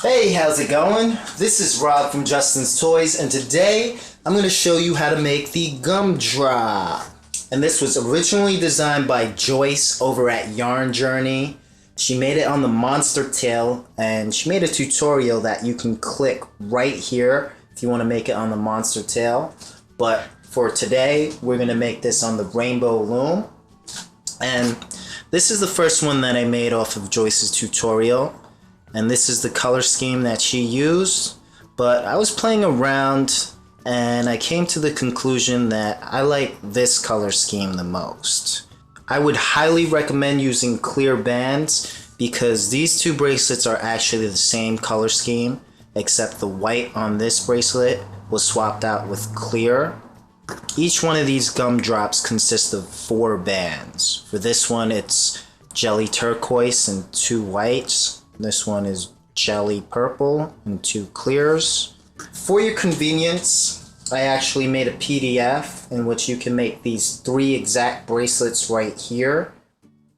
Hey, how's it going? This is Rob from Justin's Toys, and today I'm going to show you how to make the gumdrop. And this was originally designed by Joyce over at Yarn Journey. She made it on the Monster Tail, and she made a tutorial that you can click right here if you want to make it on the Monster Tail. But for today, we're going to make this on the Rainbow Loom. And this is the first one that I made off of Joyce's tutorial. And this is the color scheme that she used, but I was playing around and I came to the conclusion that I like this color scheme the most. I would highly recommend using clear bands because these two bracelets are actually the same color scheme, except the white on this bracelet was swapped out with clear. Each one of these gumdrops consists of 4 bands. For this one it's jelly turquoise and 2 whites. This one is jelly purple and 2 clears. For your convenience, I actually made a PDF in which you can make these 3 exact bracelets right here.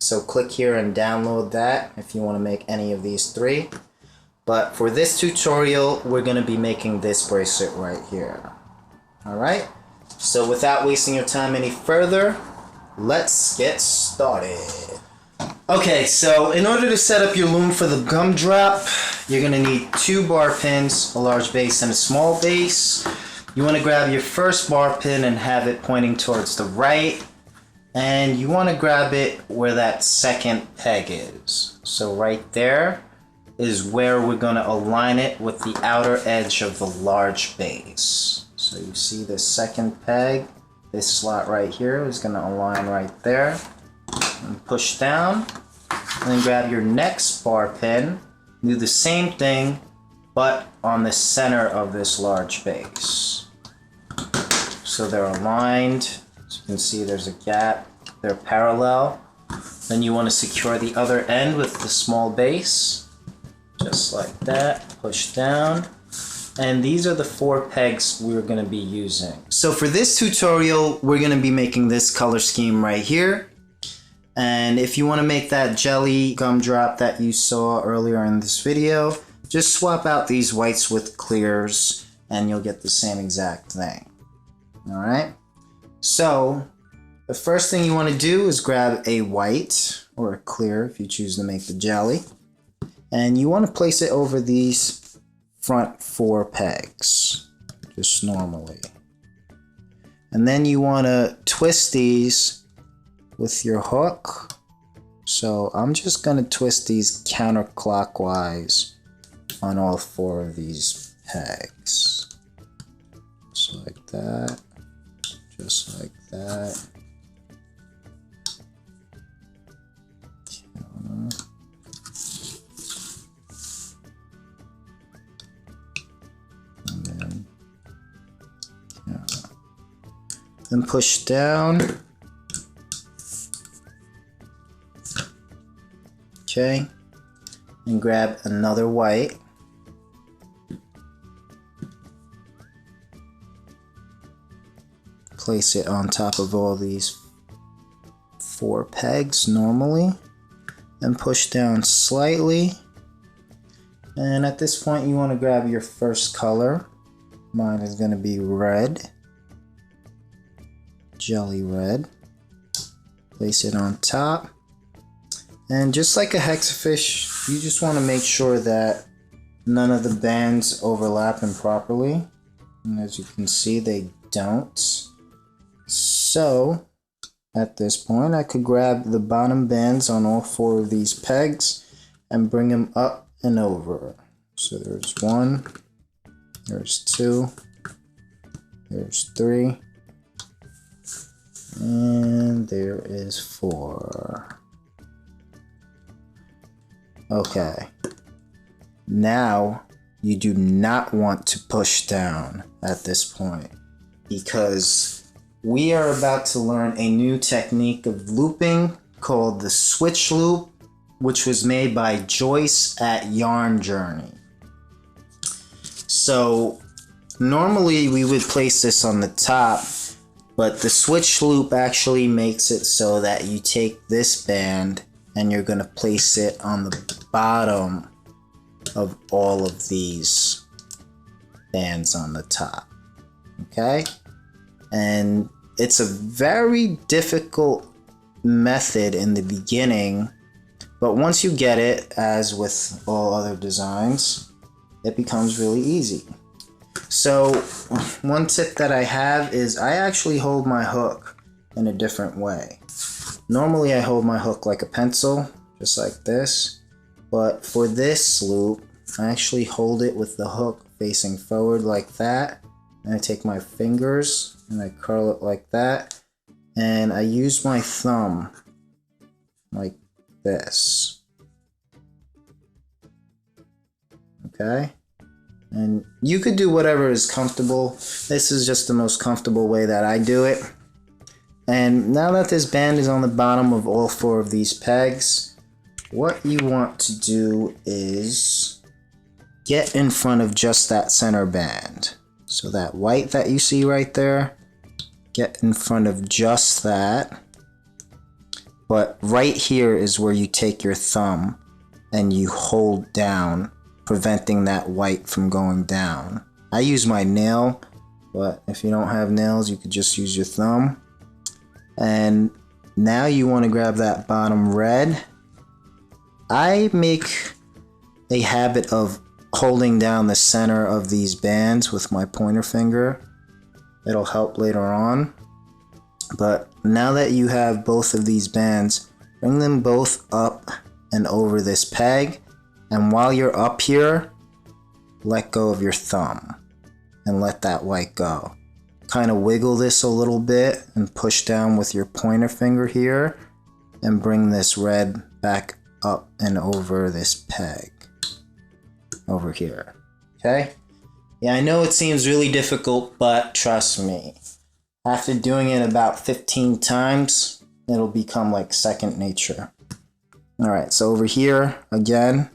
So click here and download that if you want to make any of these 3. But for this tutorial, we're going to be making this bracelet right here. Alright, so without wasting your time any further, let's get started. Okay, so in order to set up your loom for the gumdrop, you're going to need 2 bar pins, a large base and a small base. You want to grab your first bar pin and have it pointing towards the right. And you want to grab it where that second peg is. So right there is where we're going to align it with the outer edge of the large base. So you see the second peg, this slot right here is going to align right there. And push down, and then grab your next bar pin, do the same thing but on the center of this large base. So they're aligned, as you can see there's a gap, they're parallel. Then you want to secure the other end with the small base, just like that, push down. And these are the 4 pegs we're going to be using. So for this tutorial, we're going to be making this color scheme right here. And if you want to make that jelly gumdrop that you saw earlier in this video, just swap out these whites with clears and you'll get the same exact thing. Alright? So, the first thing you want to do is grab a white, or a clear if you choose to make the jelly. And you want to place it over these front 4 pegs, just normally. And then you want to twist these with your hook. So I'm just going to twist these counterclockwise on all 4 of these pegs. Just like that. Just like that. And then push down. Okay, and grab another white. Place it on top of all these 4 pegs normally, and push down slightly. And at this point you want to grab your first color. Mine is going to be red, jelly red. Place it on top. And just like a hexafish, you just want to make sure that none of the bands overlap improperly. And as you can see, they don't. So, at this point, I could grab the bottom bands on all 4 of these pegs and bring them up and over. So there's 1, there's 2, there's 3, and there is 4. Okay, now you do not want to push down at this point because we are about to learn a new technique of looping called the switch loop, which was made by Joyce at Yarn Journey. So normally we would place this on the top, but the switch loop actually makes it so that you take this band and you're going to place it on the bottom of all of these bands on the top. Okay? And it's a very difficult method in the beginning, but once you get it, as with all other designs, it becomes really easy. So one tip that I have is I actually hold my hook in a different way. Normally I hold my hook like a pencil, just like this, but for this loop, I actually hold it with the hook facing forward like that, and I take my fingers and I curl it like that, and I use my thumb like this. Okay? And you could do whatever is comfortable. This is just the most comfortable way that I do it. And now that this band is on the bottom of all 4 of these pegs, what you want to do is get in front of just that center band. So that white that you see right there, get in front of just that. But right here is where you take your thumb and you hold down, preventing that white from going down. I use my nail, but if you don't have nails, you could just use your thumb. And now you want to grab that bottom red. I make a habit of holding down the center of these bands with my pointer finger. It'll help later on. But now that you have both of these bands, bring them both up and over this peg. And while you're up here, let go of your thumb and let that white go. Kind of wiggle this a little bit and push down with your pointer finger here and bring this red back up and over this peg over here. Okay? Yeah, I know it seems really difficult, but trust me, after doing it about 15 times, it'll become like second nature. Alright, so over here, again,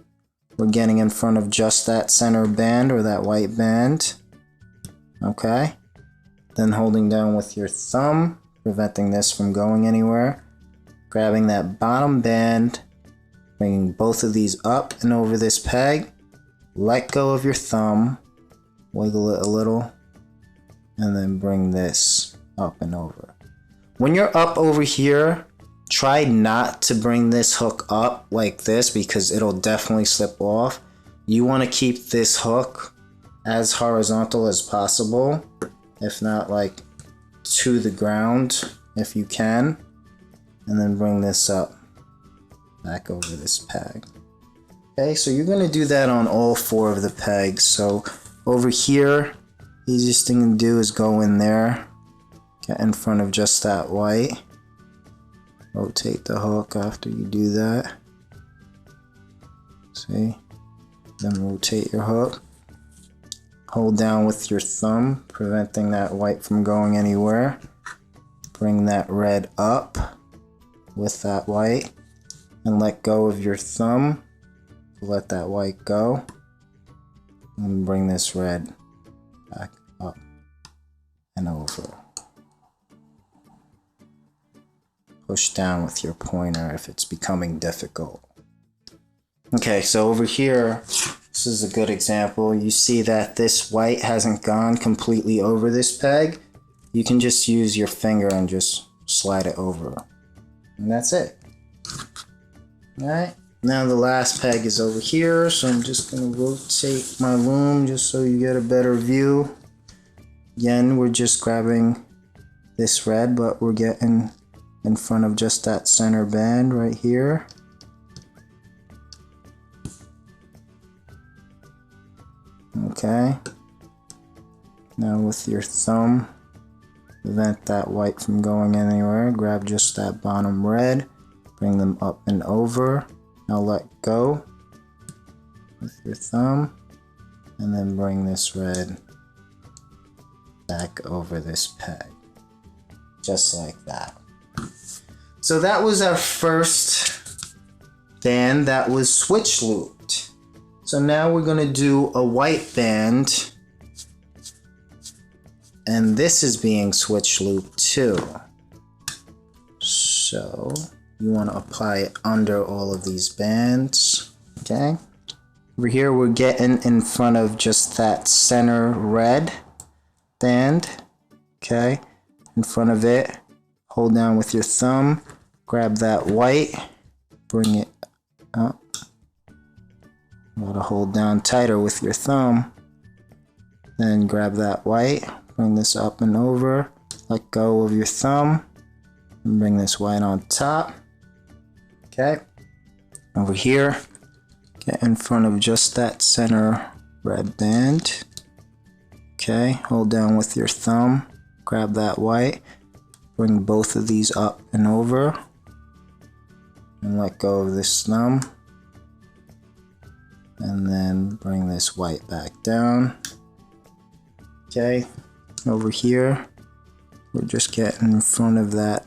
we're getting in front of just that center band or that white band. Okay? Then holding down with your thumb, preventing this from going anywhere. Grabbing that bottom band, bringing both of these up and over this peg. Let go of your thumb, wiggle it a little, and then bring this up and over. When you're up over here, try not to bring this hook up like this because it'll definitely slip off. You want to keep this hook as horizontal as possible, if not like to the ground if you can, and then bring this up back over this peg. Okay, so you're going to do that on all 4 of the pegs. So over here, the easiest thing to do is go in there, get in front of just that white, rotate the hook after you do that. See? Then rotate your hook. Hold down with your thumb, preventing that white from going anywhere. Bring that red up with that white and let go of your thumb. Let that white go. And bring this red back up and over. Push down with your pointer if it's becoming difficult. Okay, so over here, this is a good example. You see that this white hasn't gone completely over this peg. You can just use your finger and just slide it over. And that's it. Alright, now the last peg is over here, so I'm just going to rotate my loom just so you get a better view. Again, we're just grabbing this red, but we're getting in front of just that center band right here. Okay. Now with your thumb, prevent that white from going anywhere. Grab just that bottom red, bring them up and over. Now let go with your thumb, and then bring this red back over this peg. Just like that. So that was our first band that was switch looped. So now we're going to do a white band, and this is being switch looped too. So you want to apply it under all of these bands. Okay, Over here, we're getting in front of just that center red band. Okay, in front of it, hold down with your thumb, grab that white, bring it up. You gotta hold down tighter with your thumb. Then grab that white, bring this up and over, let go of your thumb, and bring this white on top. Okay, over here, get in front of just that center red band. Okay, hold down with your thumb, grab that white, bring both of these up and over, and let go of this thumb. And then bring this white back down. Okay, over here, we're just getting in front of that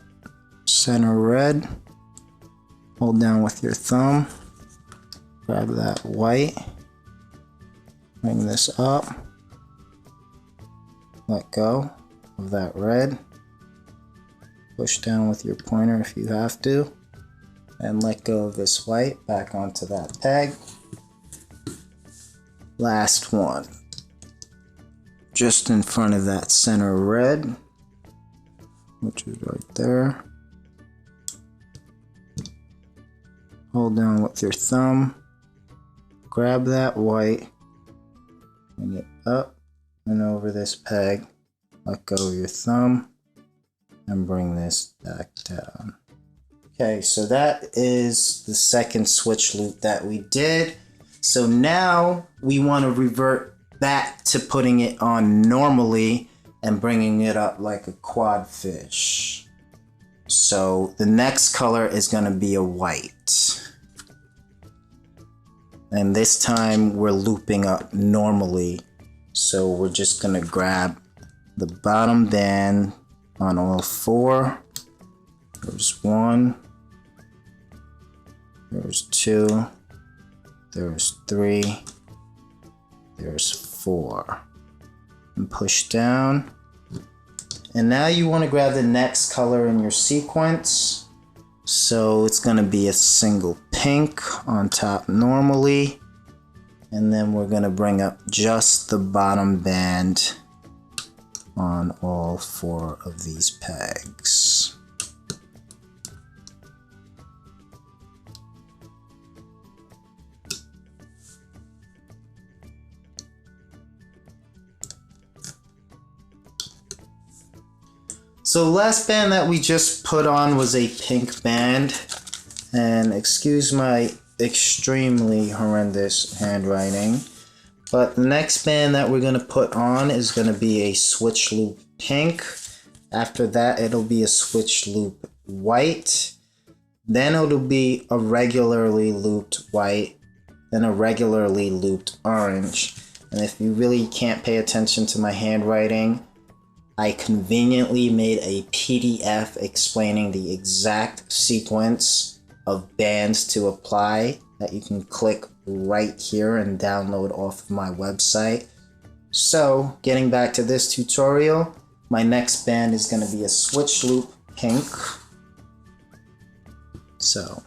center red. Hold down with your thumb, grab that white, bring this up, let go of that red, push down with your pointer if you have to, and let go of this white back onto that peg. Last one, just in front of that center red, which is right there. Hold down with your thumb, grab that white, bring it up and over this peg, let go of your thumb, and bring this back down. Okay, so that is the second switch loop that we did. So now we want to revert back to putting it on normally and bringing it up like a quad fish. So the next color is going to be a white. And this time we're looping up normally. So we're just going to grab the bottom band on all four. There's one. There's two. There's three. There's four. And push down. And now you want to grab the next color in your sequence. So it's going to be a single pink on top normally. And then we're going to bring up just the bottom band on all four of these pegs. So the last band that we just put on was a pink band, and excuse my extremely horrendous handwriting, but the next band that we're going to put on is going to be a switch loop pink. After that it'll be a switch loop white, then it'll be a regularly looped white, then a regularly looped orange. And if you really can't pay attention to my handwriting, I conveniently made a PDF explaining the exact sequence of bands to apply that you can click right here and download off of my website. So, getting back to this tutorial, my next band is going to be a switch loop pink. So,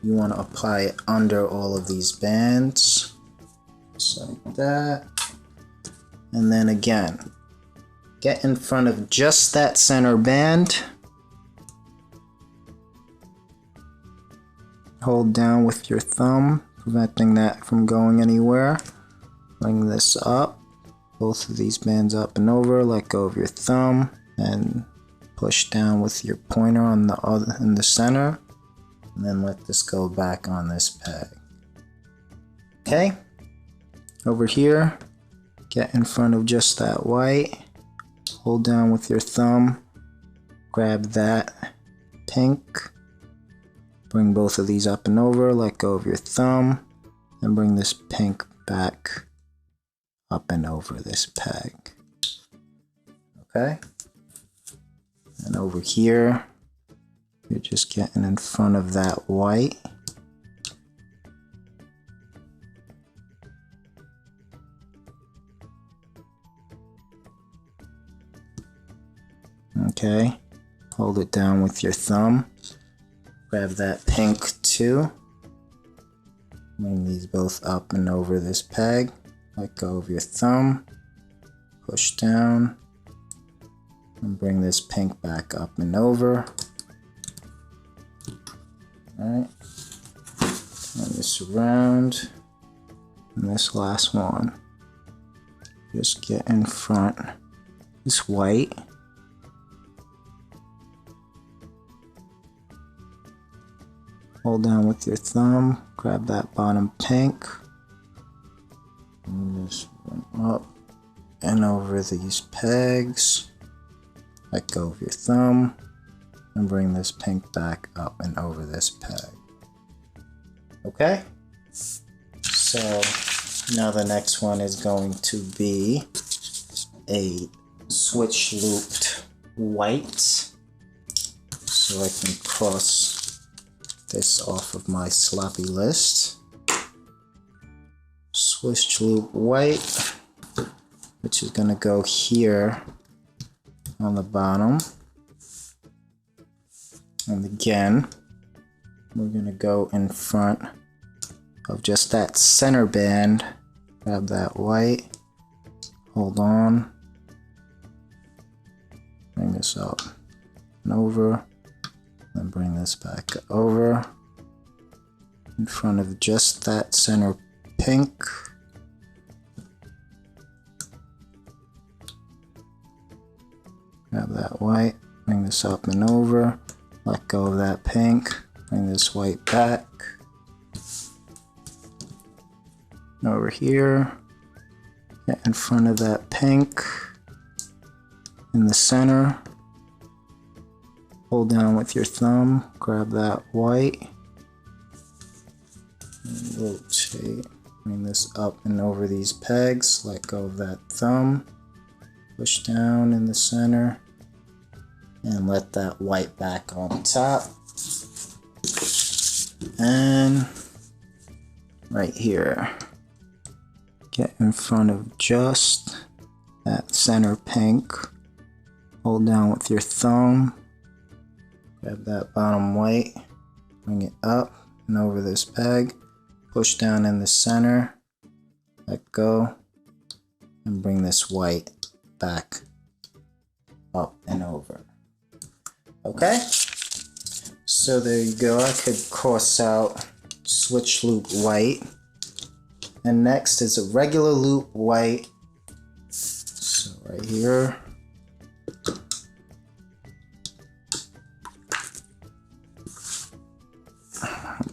you want to apply it under all of these bands, just like that. And then again, get in front of just that center band. Hold down with your thumb, preventing that from going anywhere. Bring this up, both of these bands up and over, let go of your thumb, and push down with your pointer on the other in the center, and then let this go back on this peg. Okay, over here, get in front of just that white. Hold down with your thumb, grab that pink, bring both of these up and over, let go of your thumb, and bring this pink back up and over this peg. Okay? And over here, you're just getting in front of that white. Okay, hold it down with your thumb, grab that pink too, Bring these both up and over this peg. Let go of your thumb. Push down. And bring this pink back up and over. Alright. Turn this around. And this last one. Just get in front. This white. Hold down with your thumb, grab that bottom pink, and just run up and over these pegs. Let go of your thumb, and bring this pink back up and over this peg. Okay? So now the next one is going to be a switch looped white. So I can cross this off of my sloppy list. Switch loop white, which is gonna go here on the bottom. And again, we're gonna go in front of just that center band. Grab that white, hold on, bring this up and over. Then bring this back over in front of just that center pink. Grab that white, bring this up and over, let go of that pink, bring this white back. Over here, get in front of that pink in the center. Hold down with your thumb, grab that white, and rotate. Bring this up and over these pegs, let go of that thumb, push down in the center, and let that white back on top. And right here, get in front of just that center pink, hold down with your thumb, grab that bottom white, bring it up and over this peg, push down in the center, let go, and bring this white back up and over. Okay? So there you go. I could cross out switch loop white. And next is a regular loop white. So right here.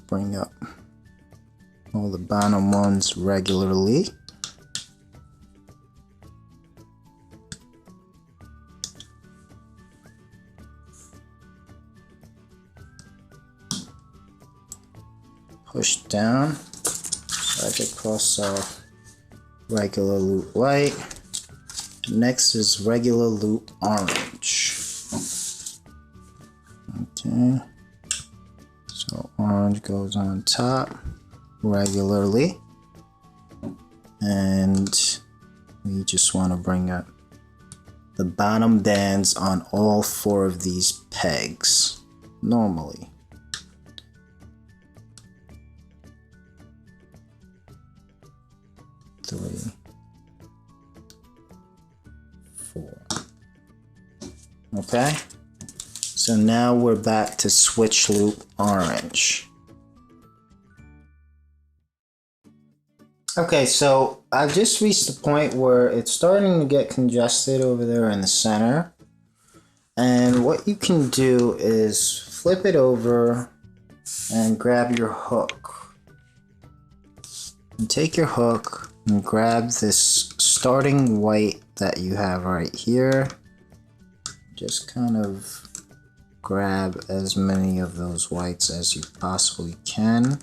Bring up all the bottom ones regularly. Push down so I could cross off regular loop white. Next is regular loop orange. Okay. So orange goes on top regularly, and we just want to bring up the bottom bands on all 4 of these pegs normally. Three, 4. Okay. So now we're back to switch loop orange. Okay, so I've just reached the point where it's starting to get congested over there in the center. And what you can do is flip it over and grab your hook. And take your hook and grab this starting white that you have right here. Just kind of grab as many of those whites as you possibly can,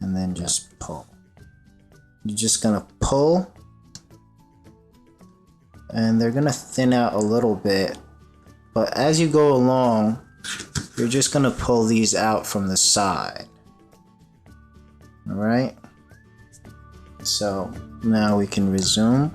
and then just pull. You're just gonna pull, and they're gonna thin out a little bit, but as you go along, you're just gonna pull these out from the side. Alright? So now we can resume.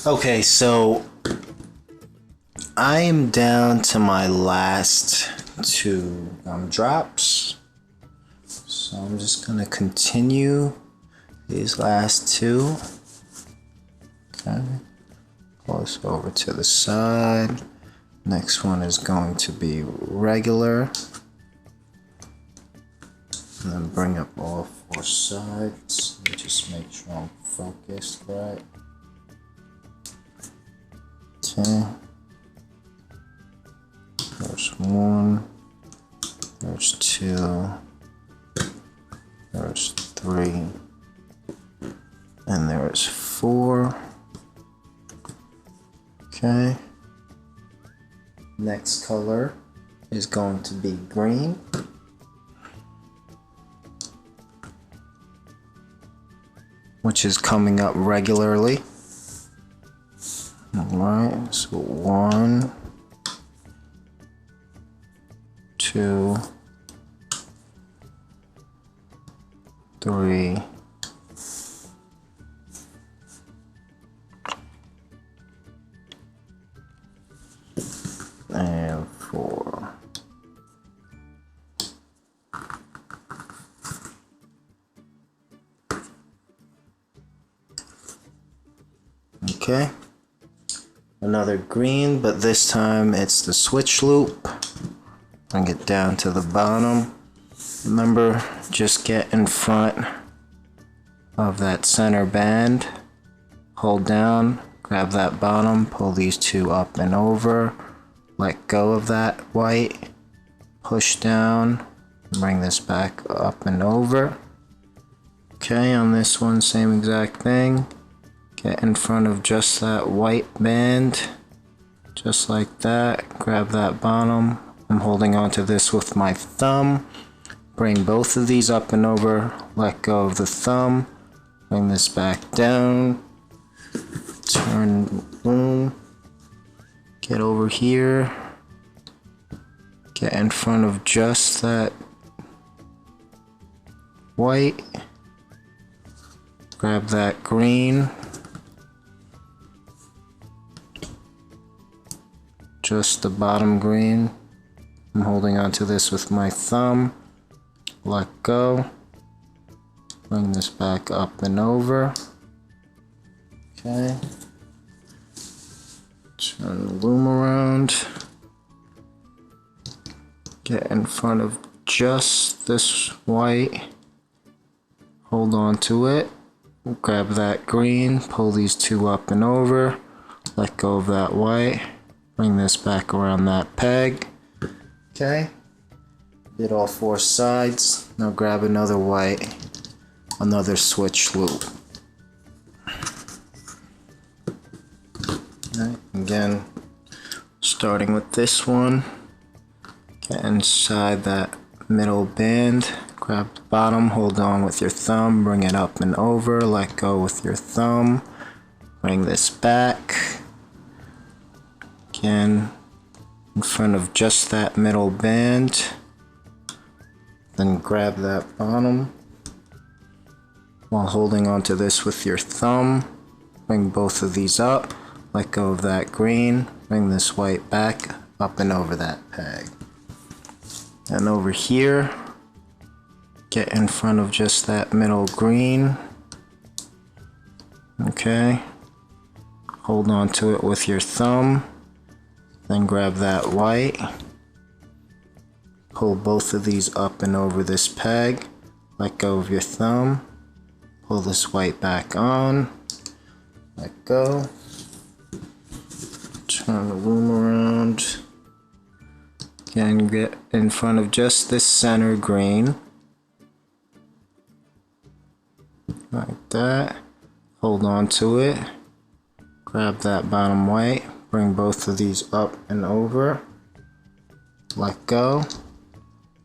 Okay, so I am down to my last two gumdrops. So I'm just gonna continue these last two. Okay. Close over to the side. Next one is going to be regular. And then bring up all four sides. Let me just make sure I'm focused right. Okay. There's one. There's two. There's three. And there's four. Okay. Next color is going to be green. Which is coming up regularly. Alright, so 1, 2, 3, and 4. Okay. Another green, but this time it's the switch loop. Bring it down to the bottom. Remember, just get in front of that center band. Hold down, grab that bottom, pull these two up and over. Let go of that white. Push down, bring this back up and over. Okay, on this one, same exact thing. Get in front of just that white band, just like that. Grab that bottom. I'm holding onto this with my thumb. Bring both of these up and over. Let go of the thumb. Bring this back down. Turn, boom. Get over here. Get in front of just that white. Grab that green. Just the bottom green. I'm holding onto this with my thumb. Let go. Bring this back up and over. Okay. Turn the loom around. Get in front of just this white. Hold on to it. Grab that green. Pull these two up and over. Let go of that white. Bring this back around that peg. Okay. Did all four sides. Now grab another white. Another switch loop. Okay. Again, starting with this one. Get inside that middle band. Grab the bottom. Hold on with your thumb. Bring it up and over. Let go with your thumb. Bring this back. Again, in front of just that middle band. Then grab that bottom while holding onto this with your thumb. Bring both of these up. Let go of that green. Bring this white back up and over that peg. And over here, get in front of just that middle green. Okay. Hold on to it with your thumb. Then grab that white. Pull both of these up and over this peg. Let go of your thumb. Pull this white back on. Let go. Turn the loom around. Again, get in front of just this center green. Like that. Hold on to it. Grab that bottom white. Bring both of these up and over. Let go.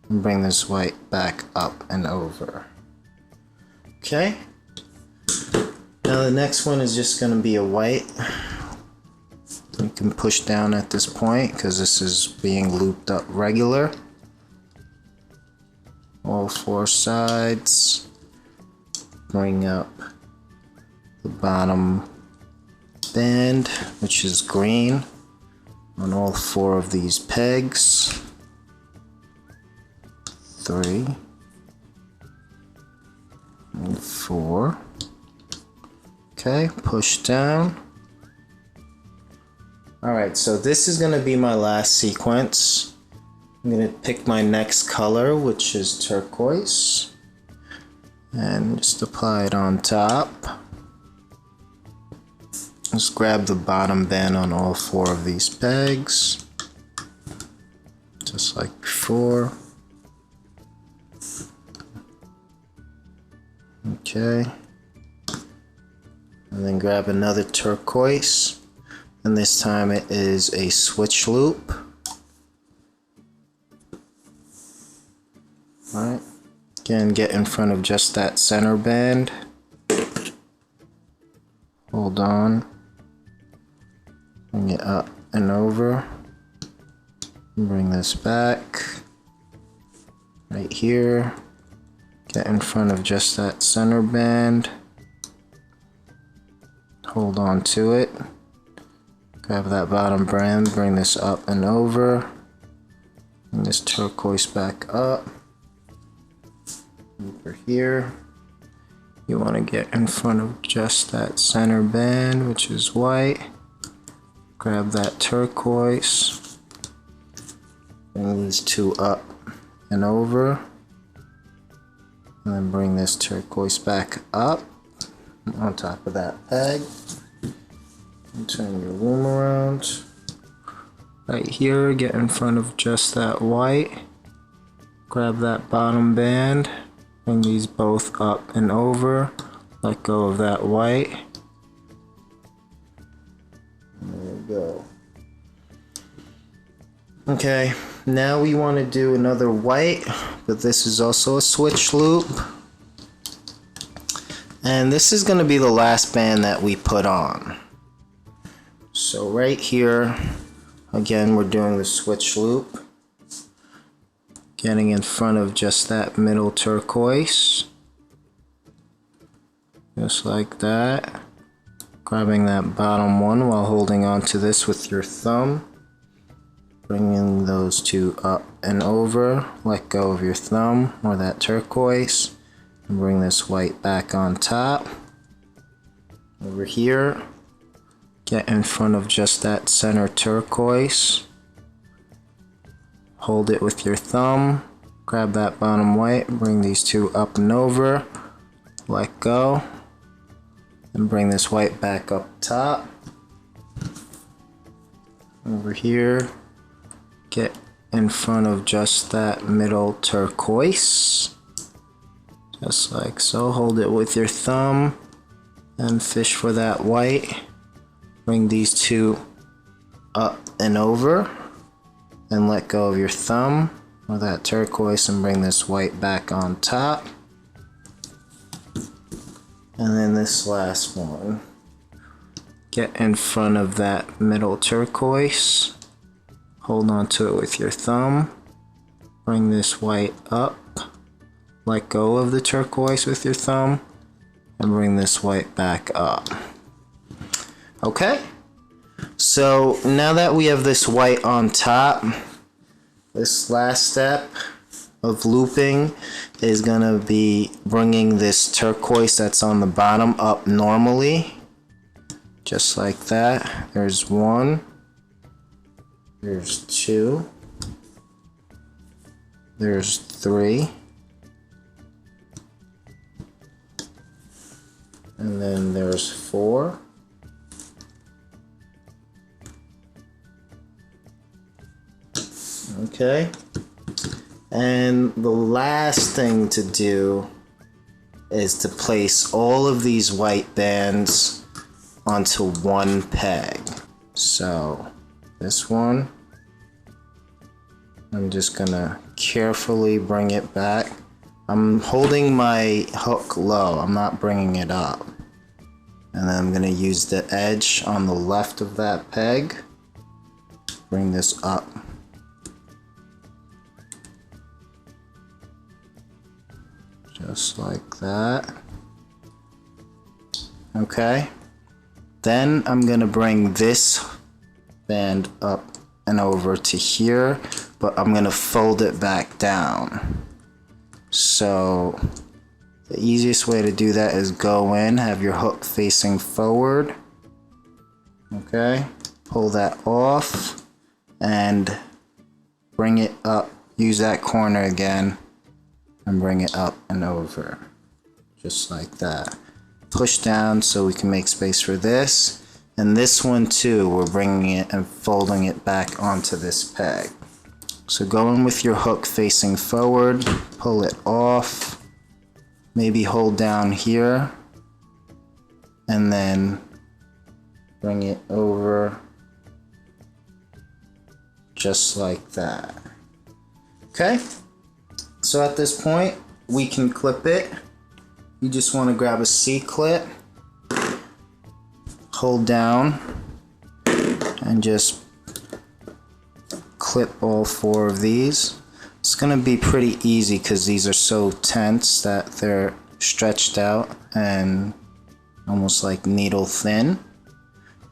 And bring this white back up and over. Okay. Now the next one is just going to be a white. You can push down at this point because this is being looped up regular. All four sides. Bring up the bottom band, which is green, on all 4 of these pegs. 3 and 4. Okay, push down. Alright, so this is going to be my last sequence. I'm going to pick my next color, which is turquoise, and just apply it on top. Just grab the bottom band on all 4 of these pegs, just like before. Okay, and then grab another turquoise, and this time it is a switch loop. Alright, again, get in front of just that center band. Hold on. Bring it up and over. Bring this back. Right here. Get in front of just that center band. Hold on to it. Grab that bottom band, bring this up and over. Bring this turquoise back up. Over here. You want to get in front of just that center band, which is white. Grab that turquoise. Bring these 2 up and over. And then bring this turquoise back up on top of that peg. And turn your loom around. Right here, get in front of just that white. Grab that bottom band. Bring these both up and over. Let go of that white. There we go. Okay, now we want to do another white, but this is also a switch loop. And this is going to be the last band that we put on. So right here, again, we're doing the switch loop. Getting in front of just that middle turquoise. Just like that. Grabbing that bottom one while holding on to this with your thumb. Bringing those 2 up and over. Let go of your thumb or that turquoise. And bring this white back on top. Over here. Get in front of just that center turquoise. Hold it with your thumb. Grab that bottom white. Bring these 2 up and over. Let go. And bring this white back up top. Over here. Get in front of just that middle turquoise. Just like so. Hold it with your thumb. And fish for that white. Bring these 2 up and over. And let go of your thumb or that turquoise and bring this white back on top. And then this last one. Get in front of that middle turquoise. Hold on to it with your thumb. Bring this white up. Let go of the turquoise with your thumb. And bring this white back up. Okay? So now that we have this white on top, this last step of looping is going to be bringing this turquoise that's on the bottom up normally. Just like that. There's 1. There's 2. There's 3. And then there's 4. Okay, and the last thing to do is to place all of these white bands onto one peg. So this one, I'm just gonna carefully bring it back. I'm holding my hook low, I'm not bringing it up. And then I'm gonna use the edge on the left of that peg, bring this up. Just like that. Okay. Then I'm gonna bring this band up and over to here, but I'm gonna fold it back down. So the easiest way to do that is go in, have your hook facing forward. Okay, pull that off and bring it up. Use that corner again and bring it up and over. Just like that. Push down so we can make space for this. And this one too, we're bringing it and folding it back onto this peg. So go in with your hook facing forward, pull it off, maybe hold down here, and then bring it over just like that. Okay, so at this point we can clip it. You just want to grab a C-clip, hold down, and just clip all 4 of these. It's going to be pretty easy because these are so tense that they're stretched out and almost like needle thin.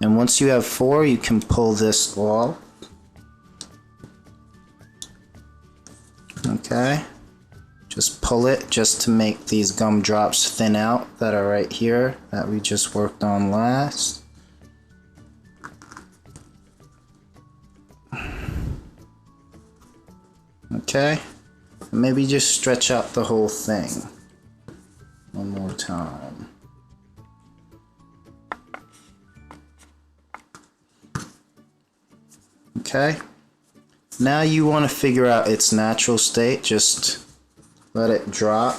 And once you have 4, you can pull this off. Okay, just pull it just to make these gumdrops thin out that are right here that we just worked on last. Okay, maybe just stretch out the whole thing one more time. Okay, now you want to figure out its natural state. Just let it drop.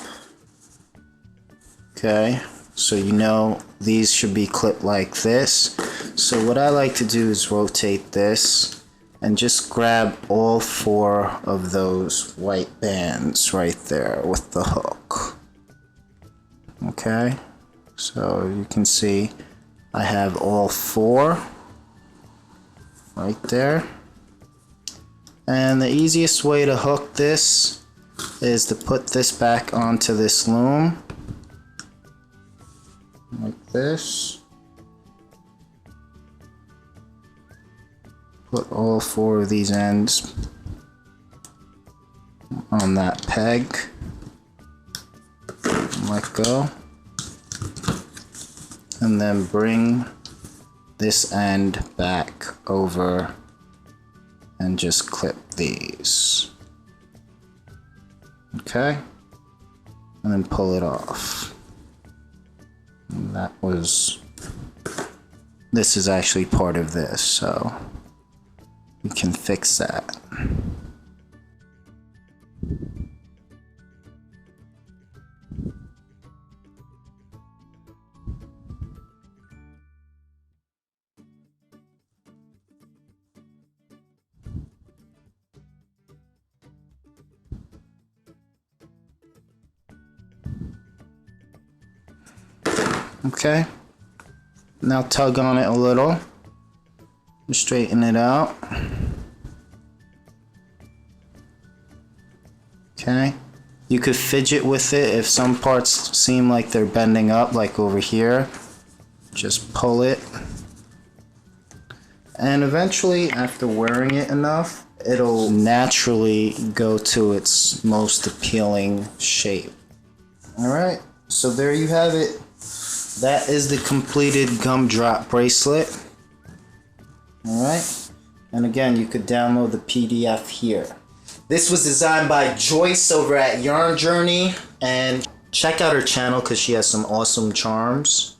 Okay, so you know these should be clipped like this. So what I like to do is rotate this and just grab all 4 of those white bands right there with the hook. Okay, so you can see I have all 4 right there. And the easiest way to hook this is to put this back onto this loom like this. Put all 4 of these ends on that peg. Let go. And then bring this end back over and just clip these. Okay? And then pull it off. And this is actually part of this, so we can fix that. Okay, now tug on it a little, straighten it out. Okay, you could fidget with it if some parts seem like they're bending up, like over here. Just pull it, and eventually, after wearing it enough, it'll naturally go to its most appealing shape. Alright, so there you have it. That is the completed gumdrop bracelet. Alright, and again, you could download the PDF here. This was designed by Joyce over at Yarn Journey, and check out her channel because she has some awesome charms.